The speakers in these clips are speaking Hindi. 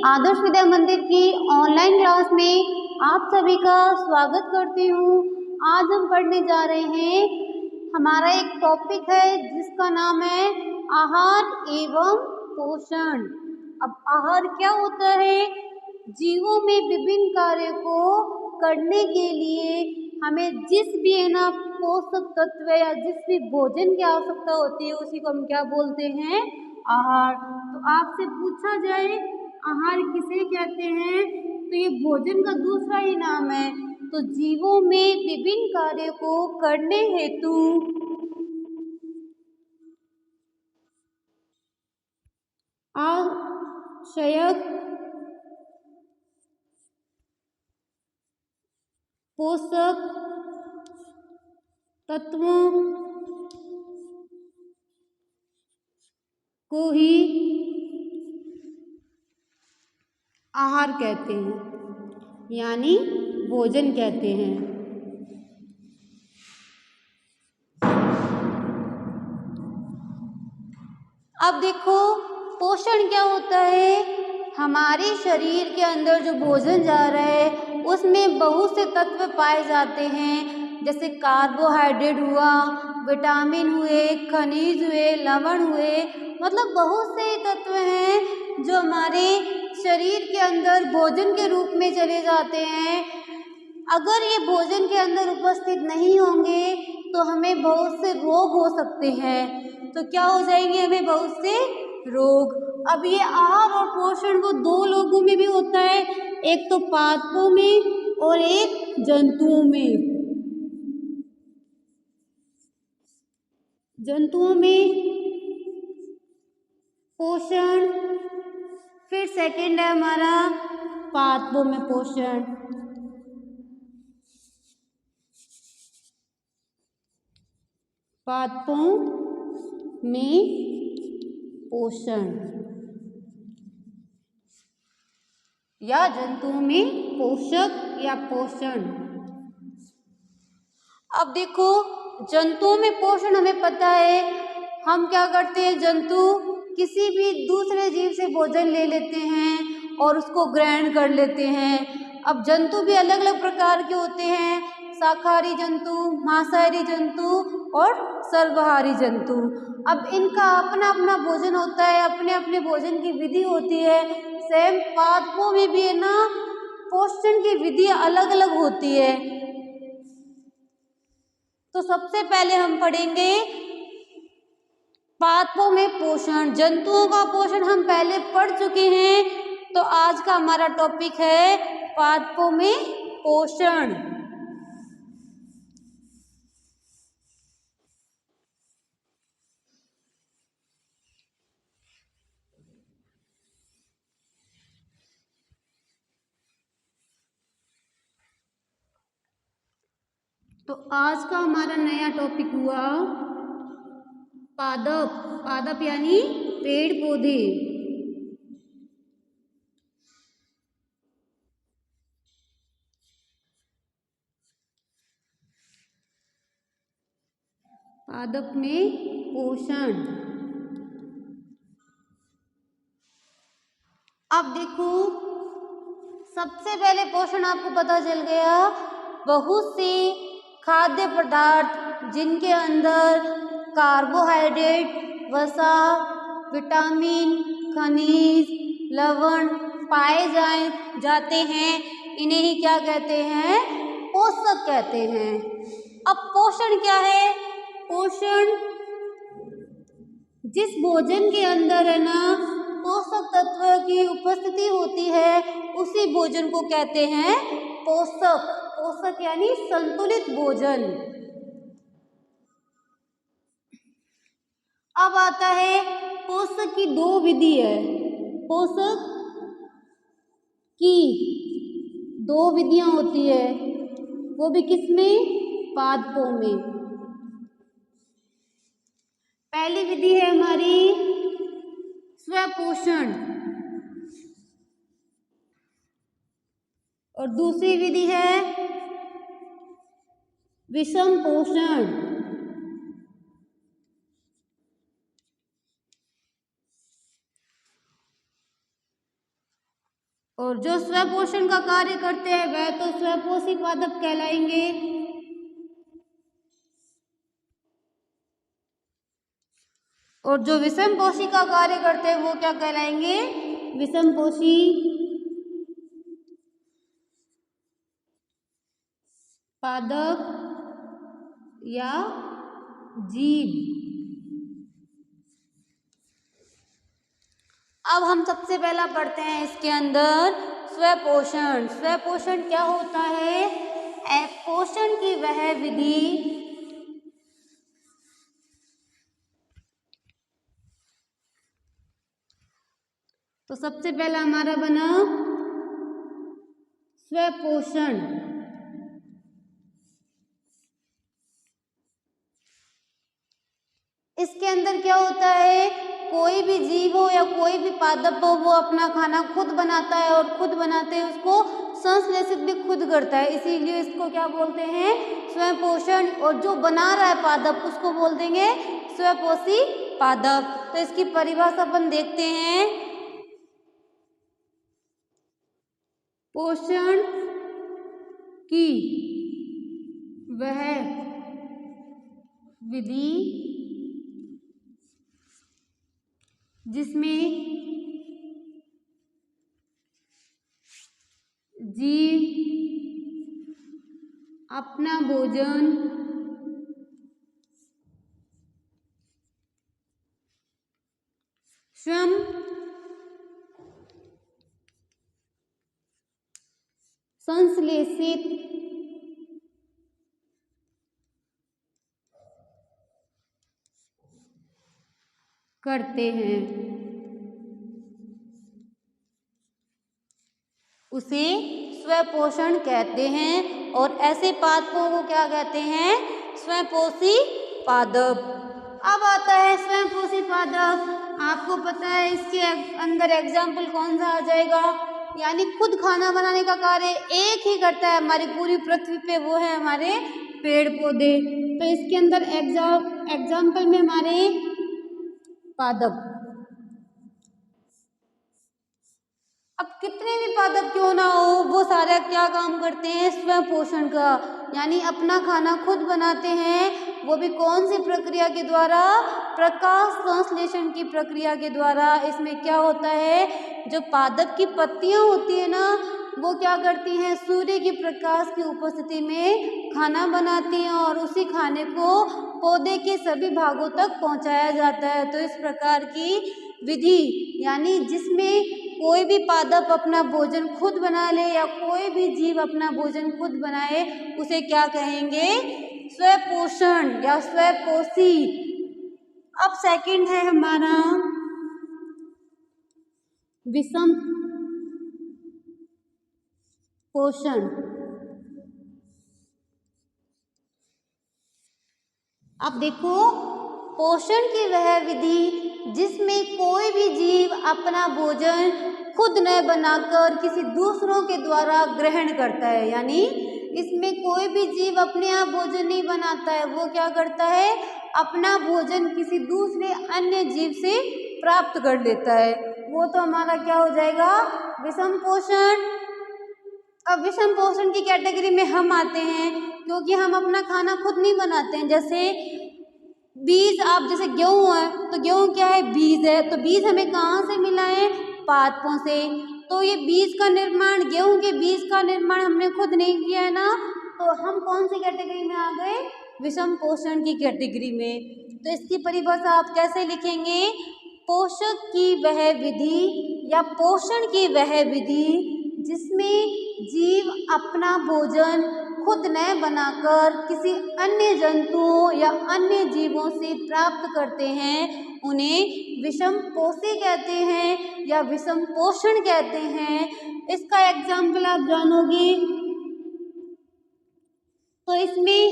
आदर्श विद्या मंदिर की ऑनलाइन क्लास में आप सभी का स्वागत करती हूँ। आज हम पढ़ने जा रहे हैं, हमारा एक टॉपिक है जिसका नाम है आहार एवं पोषण। अब आहार क्या होता है? जीवों में विभिन्न कार्यों को करने के लिए हमें जिस भी पोषक तत्व या जिस भी भोजन की आवश्यकता होती है उसी को हम क्या बोलते हैं? आहार। तो आपसे पूछा जाए आहार किसे कहते हैं, तो ये भोजन का दूसरा ही नाम है। तो जीवों में विभिन्न कार्यों को करने हेतु आवश्यक पोषक तत्वों को ही आहार कहते हैं, यानी भोजन कहते हैं। अब देखो पोषण क्या होता है। हमारे शरीर के अंदर जो भोजन जा रहा है उसमें बहुत से तत्व पाए जाते हैं, जैसे कार्बोहाइड्रेट हुआ, विटामिन हुए, खनिज हुए, लवण हुए, मतलब बहुत से तत्व हैं जो हमारे शरीर के अंदर भोजन के रूप में चले जाते हैं। अगर ये भोजन के अंदर उपस्थित नहीं होंगे तो हमें बहुत से रोग हो सकते हैं। तो क्या हो जाएंगे? हमें बहुत से रोग। अब ये आहार और पोषण वो दो लोगों में भी होता है, एक तो पादपों में और एक जंतुओं में। जंतुओं में पोषण, फिर सेकंड है हमारा पादपों में पोषण। पादपों में पोषण या जंतुओं में पोषक या पोषण। अब देखो जंतुओं में पोषण हमें पता है, हम क्या करते हैं, जंतु किसी भी दूसरे जीव से भोजन ले लेते हैं और उसको ग्रहण कर लेते हैं। अब जंतु भी अलग अलग प्रकार के होते हैं, शाकाहारी जंतु, मांसाहारी जंतु और सर्वाहारी जंतु। अब इनका अपना अपना भोजन होता है, अपने अपने भोजन की विधि होती है। सेम पादपों में भी है ना, पोषण की विधि अलग अलग होती है। तो सबसे पहले हम पढ़ेंगे पादपों में पोषण। जंतुओं का पोषण हम पहले पढ़ चुके हैं, तो आज का हमारा टॉपिक है पादपों में पोषण। तो आज का हमारा नया टॉपिक हुआ पादप। पादप यानी पेड़ पौधे। पादप में पोषण। अब देखो सबसे पहले पोषण आपको पता चल गया, बहुत सी खाद्य पदार्थ जिनके अंदर कार्बोहाइड्रेट, वसा, विटामिन, खनिज, लवण पाए जाते हैं, इन्हें ही क्या कहते हैं? पोषक कहते हैं। अब पोषण क्या है? पोषण जिस भोजन के अंदर है ना पोषक तत्व की उपस्थिति होती है उसी भोजन को कहते हैं पोषक। पोषक यानी संतुलित भोजन। अब आता है पोषक की दो विधि है। पोषक की दो विधियां होती है, वो भी किसमें? पादपों में। पहली विधि है हमारी स्वपोषण और दूसरी विधि है विषम पोषण। और जो स्वपोषण का कार्य करते हैं वह तो स्वपोषी पादप कहलाएंगे। और जो विषमपोषी का कार्य करते हैं वो क्या कहलाएंगे? विषमपोषी पादप या जीव। अब हम सबसे पहला पढ़ते हैं इसके अंदर स्वपोषण। स्वपोषण क्या होता है? पोषण की वह विधि तो सबसे पहला हमारा बना स्वपोषण। इसके अंदर क्या होता है? कोई भी जीव हो या कोई भी पादप हो वो अपना खाना खुद बनाता है और खुद बनाते हैं उसको संश्लेषित भी खुद करता है, इसीलिए इसको क्या बोलते हैं? स्वपोषण। और जो बना रहा है पादप उसको बोल देंगे स्वपोषी पादप। तो इसकी परिभाषा अपन देखते हैं। पोषण की वह विधि जिसमें जीव अपना भोजन स्वयं संश्लेषित करते हैं उसे स्वपोषण कहते हैं। और ऐसे पादपों को क्या कहते हैं? स्वपोषी पादप। अब आता है स्वपोषी पादप। आपको पता है इसके अंदर एग्जाम्पल कौन सा आ जाएगा? यानी खुद खाना बनाने का कार्य एक ही करता है हमारी पूरी पृथ्वी पे, वो है हमारे पेड़ पौधे। तो इसके अंदर एग्जाम्पल में हमारे पादप। अब कितने भी पादप क्यों ना हो वो सारे क्या काम करते हैं? स्वपोषण का, यानी अपना खाना खुद बनाते हैं। वो भी कौन सी प्रक्रिया के द्वारा? प्रकाश संश्लेषण की प्रक्रिया के द्वारा। इसमें क्या होता है? जो पादप की पत्तियां होती है ना वो क्या करती हैं? सूर्य की प्रकाश की उपस्थिति में खाना बनाती हैं और उसी खाने को पौधे के सभी भागों तक पहुंचाया जाता है। तो इस प्रकार की विधि, यानी जिसमें कोई भी पादप अपना भोजन खुद बना ले या कोई भी जीव अपना भोजन खुद बनाए, उसे क्या कहेंगे? स्वपोषण या स्वपोषी। अब सेकंड है हमारा विषम पोषण। अब देखो, पोषण की वह विधि जिसमें कोई भी जीव अपना भोजन खुद न बनाकर किसी दूसरों के द्वारा ग्रहण करता है। यानी इसमें कोई भी जीव अपने आप भोजन नहीं बनाता है, वो क्या करता है? अपना भोजन किसी दूसरे अन्य जीव से प्राप्त कर लेता है। वो तो हमारा क्या हो जाएगा? विषम पोषण। अब विषम पोषण की कैटेगरी में हम आते हैं क्योंकि हम अपना खाना खुद नहीं बनाते हैं। जैसे बीज, आप जैसे गेहूं है तो गेहूं क्या है? बीज है। तो बीज हमें कहाँ से मिला है? पादपों से। तो ये बीज का निर्माण, गेहूं के बीज का निर्माण हमने खुद नहीं किया है ना, तो हम कौन सी कैटेगरी में आ गए? विषम पोषण की कैटेगरी में। तो इसकी परिभाषा आप कैसे लिखेंगे? पोषक की वह विधि या पोषण की वह विधि जिसमें जीव अपना भोजन खुद न बनाकर किसी अन्य जंतुओं या अन्य जीवों से प्राप्त करते हैं, उन्हें विषम पोषी कहते हैं या विषम पोषण कहते हैं। इसका एग्जाम्पल आप जानोगे तो इसमें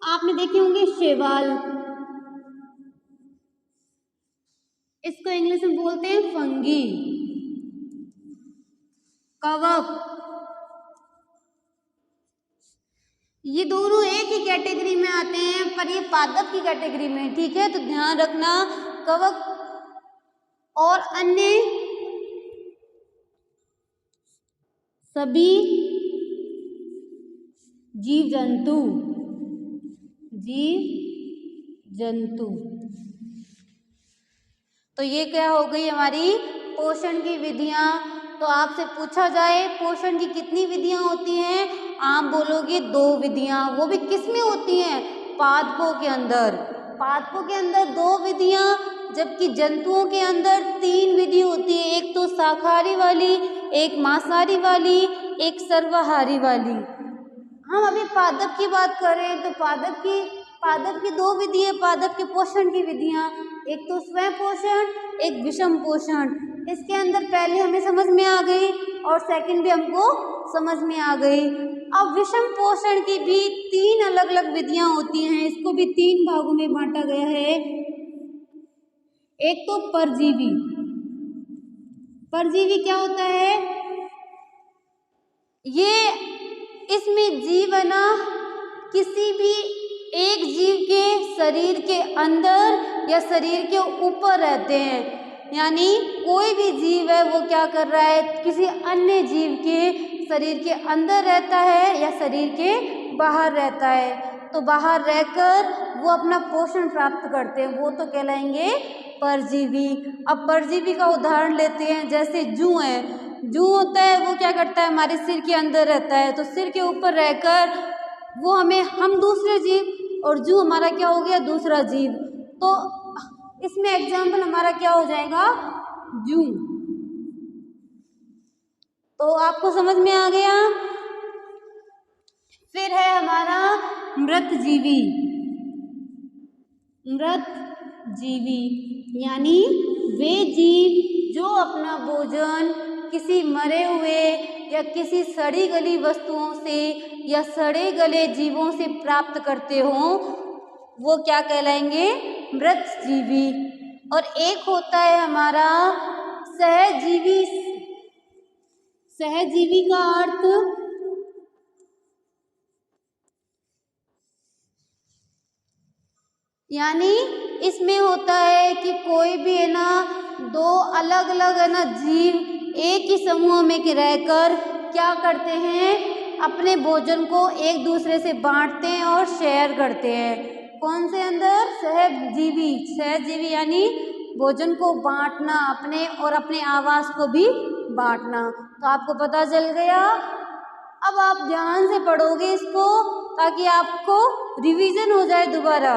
आपने देखे होंगे शैवाल, इसको इंग्लिश में बोलते हैं फंगी। कवक, ये दोनों एक ही कैटेगरी में आते हैं पर ये पादप की कैटेगरी में, ठीक है? तो ध्यान रखना, कवक और अन्य सभी जीव जंतु, जीव जंतु। तो ये क्या हो गई हमारी पोषण की विधियां। तो आपसे पूछा जाए पोषण की कितनी विधियां होती हैं, आप बोलोगे 2 विधियां। वो भी किस में होती हैं, पादपों के अंदर। पादपों के अंदर 2 विधियां, जबकि जंतुओं के अंदर 3 विधि होती है। एक तो शाकाहारी वाली, एक मांसाहारी वाली, एक सर्वाहारी वाली। हम अभी पादप की बात कर रहे हैं तो पादप की 2 विधि है, पादप के पोषण की विधियां। एक तो स्वयं पोषण, एक विषम पोषण। इसके अंदर पहले हमें समझ में आ गई और सेकंड भी हमको समझ में आ गई। अब विषम पोषण की भी 3 अलग अलग विधियां होती हैं। इसको भी 3 भागों में बांटा गया है। एक तो परजीवी। परजीवी क्या होता है, ये इसमें जीव है ना किसी भी एक जीव के शरीर के अंदर या शरीर के ऊपर रहते हैं। यानी कोई भी जीव है वो क्या कर रहा है, किसी अन्य जीव के शरीर के अंदर रहता है या शरीर के बाहर रहता है। तो बाहर रहकर वो अपना पोषण प्राप्त करते हैं, वो तो कहलाएंगे परजीवी। अब परजीवी का उदाहरण लेते हैं, जैसे जूं है। जूं होता है वो क्या करता है, हमारे सिर के अंदर रहता है। तो सिर के ऊपर रहकर वो हम दूसरे जीव, और जूं हमारा क्या हो गया, दूसरा जीव। तो इसमें एग्जाम्पल हमारा क्या हो जाएगा, जूं। तो आपको समझ में आ गया। फिर है हमारा मृतजीवी। मृतजीवी यानी वे जीव जो अपना भोजन किसी मरे हुए या किसी सड़ी गली वस्तुओं से या सड़े गले जीवों से प्राप्त करते हों, वो क्या कहलाएंगे, मृतजीवी। और एक होता है हमारा सहजीवी। सहजीवी का अर्थ यानी इसमें होता है कि कोई भी है ना 2 अलग अलग है ना जीव एक ही समूह में रहकर क्या करते हैं, अपने भोजन को एक दूसरे से बांटते हैं और शेयर करते हैं। कौन से अंदर, सहजीवी। सहजीवी यानी भोजन को बांटना अपने, और अपने आवास को भी बांटना। तो आपको पता चल गया। अब आप ध्यान से पढ़ोगे इसको ताकि आपको रिवीजन हो जाए दोबारा।